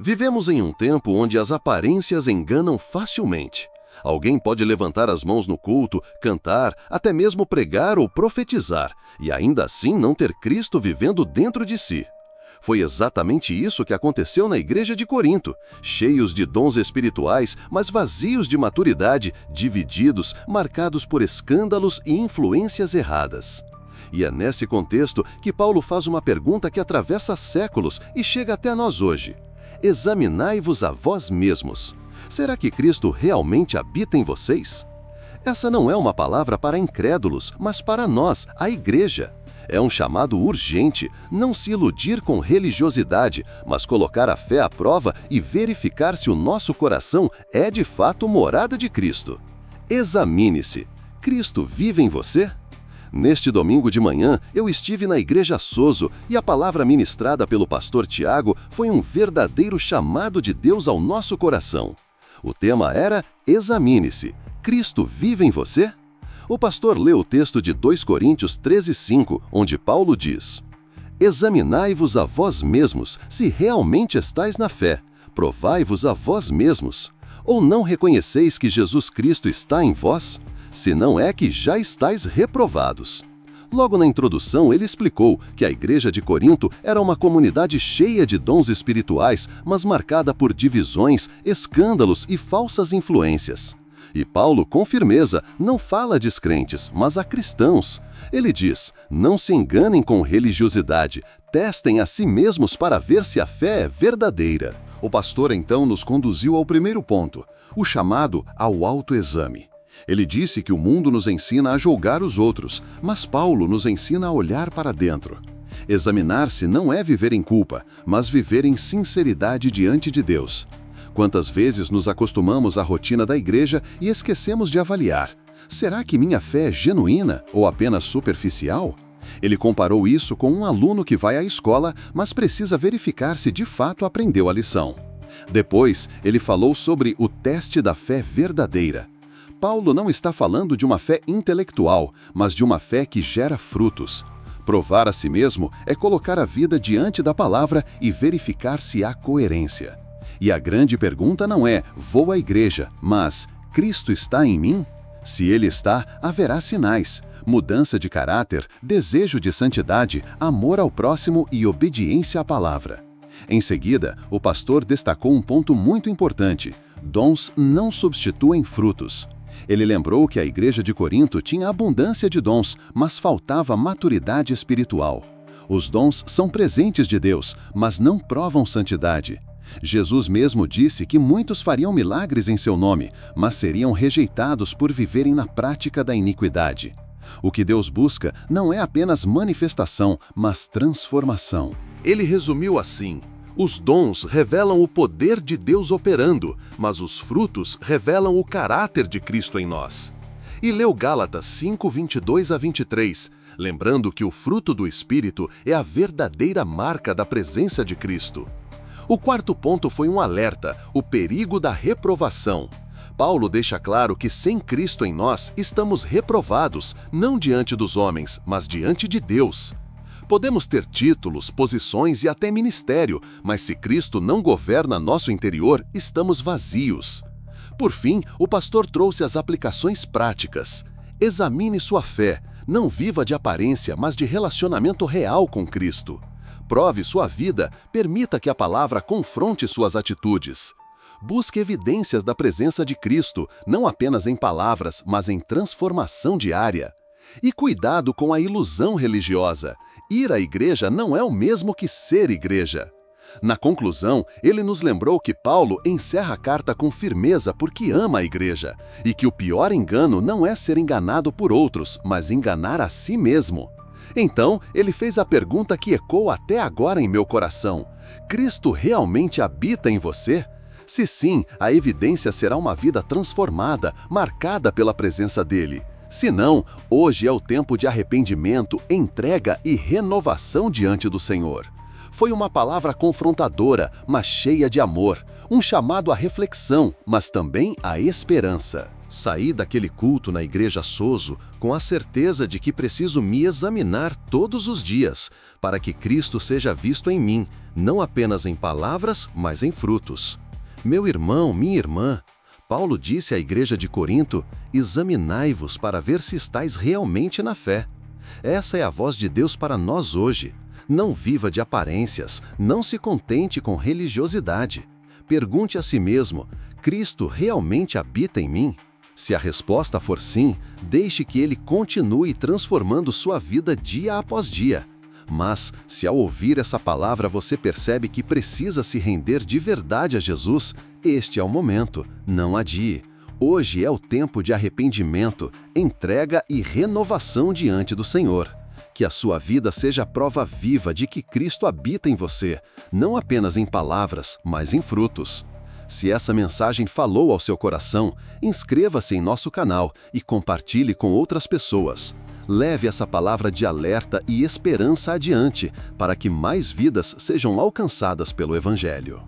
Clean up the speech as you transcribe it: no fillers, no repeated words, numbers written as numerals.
Vivemos em um tempo onde as aparências enganam facilmente. Alguém pode levantar as mãos no culto, cantar, até mesmo pregar ou profetizar, e ainda assim não ter Cristo vivendo dentro de si. Foi exatamente isso que aconteceu na igreja de Corinto, cheios de dons espirituais, mas vazios de maturidade, divididos, marcados por escândalos e influências erradas. E é nesse contexto que Paulo faz uma pergunta que atravessa séculos e chega até nós hoje. Examinai-vos a vós mesmos. Será que Cristo realmente habita em vocês? Essa não é uma palavra para incrédulos, mas para nós, a igreja. É um chamado urgente, não se iludir com religiosidade, mas colocar a fé à prova e verificar se o nosso coração é de fato morada de Cristo. Examine-se. Cristo vive em você? Neste domingo de manhã, eu estive na Igreja Sozo e a palavra ministrada pelo pastor Tiago foi um verdadeiro chamado de Deus ao nosso coração. O tema era Examine-se. Cristo vive em você? O pastor leu o texto de 2 Coríntios 13:5, onde Paulo diz: Examinai-vos a vós mesmos, se realmente estais na fé. Provai-vos a vós mesmos. Ou não reconheceis que Jesus Cristo está em vós? Se não é que já estáis reprovados. Logo na introdução, ele explicou que a igreja de Corinto era uma comunidade cheia de dons espirituais, mas marcada por divisões, escândalos e falsas influências. E Paulo, com firmeza, não fala a descrentes, mas a cristãos. Ele diz: não se enganem com religiosidade, testem a si mesmos para ver se a fé é verdadeira. O pastor então nos conduziu ao primeiro ponto, o chamado ao autoexame. Ele disse que o mundo nos ensina a julgar os outros, mas Paulo nos ensina a olhar para dentro. Examinar-se não é viver em culpa, mas viver em sinceridade diante de Deus. Quantas vezes nos acostumamos à rotina da igreja e esquecemos de avaliar: será que minha fé é genuína ou apenas superficial? Ele comparou isso com um aluno que vai à escola, mas precisa verificar se de fato aprendeu a lição. Depois, ele falou sobre o teste da fé verdadeira. Paulo não está falando de uma fé intelectual, mas de uma fé que gera frutos. Provar a si mesmo é colocar a vida diante da palavra e verificar se há coerência. E a grande pergunta não é: vou à igreja, mas Cristo está em mim? Se ele está, haverá sinais: mudança de caráter, desejo de santidade, amor ao próximo e obediência à palavra. Em seguida, o pastor destacou um ponto muito importante: dons não substituem frutos. Ele lembrou que a igreja de Corinto tinha abundância de dons, mas faltava maturidade espiritual. Os dons são presentes de Deus, mas não provam santidade. Jesus mesmo disse que muitos fariam milagres em seu nome, mas seriam rejeitados por viverem na prática da iniquidade. O que Deus busca não é apenas manifestação, mas transformação. Ele resumiu assim: os dons revelam o poder de Deus operando, mas os frutos revelam o caráter de Cristo em nós. E leu Gálatas 5:22-23, lembrando que o fruto do Espírito é a verdadeira marca da presença de Cristo. O quarto ponto foi um alerta: o perigo da reprovação. Paulo deixa claro que sem Cristo em nós estamos reprovados, não diante dos homens, mas diante de Deus. Podemos ter títulos, posições e até ministério, mas se Cristo não governa nosso interior, estamos vazios. Por fim, o pastor trouxe as aplicações práticas. Examine sua fé, não viva de aparência, mas de relacionamento real com Cristo. Prove sua vida, permita que a palavra confronte suas atitudes. Busque evidências da presença de Cristo, não apenas em palavras, mas em transformação diária. E cuidado com a ilusão religiosa. Ir à igreja não é o mesmo que ser igreja. Na conclusão, ele nos lembrou que Paulo encerra a carta com firmeza porque ama a igreja, e que o pior engano não é ser enganado por outros, mas enganar a si mesmo. Então, ele fez a pergunta que ecoa até agora em meu coração: Cristo realmente habita em você? Se sim, a evidência será uma vida transformada, marcada pela presença dele. Se não, hoje é o tempo de arrependimento, entrega e renovação diante do Senhor. Foi uma palavra confrontadora, mas cheia de amor, um chamado à reflexão, mas também à esperança. Saí daquele culto na igreja Sozo com a certeza de que preciso me examinar todos os dias, para que Cristo seja visto em mim, não apenas em palavras, mas em frutos. Meu irmão, minha irmã, Paulo disse à igreja de Corinto: examinai-vos para ver se estáis realmente na fé. Essa é a voz de Deus para nós hoje. Não viva de aparências, não se contente com religiosidade. Pergunte a si mesmo: Cristo realmente habita em mim? Se a resposta for sim, deixe que Ele continue transformando sua vida dia após dia. Mas, se ao ouvir essa palavra você percebe que precisa se render de verdade a Jesus, este é o momento, não adie. Hoje é o tempo de arrependimento, entrega e renovação diante do Senhor. Que a sua vida seja a prova viva de que Cristo habita em você, não apenas em palavras, mas em frutos. Se essa mensagem falou ao seu coração, inscreva-se em nosso canal e compartilhe com outras pessoas. Leve essa palavra de alerta e esperança adiante, para que mais vidas sejam alcançadas pelo Evangelho.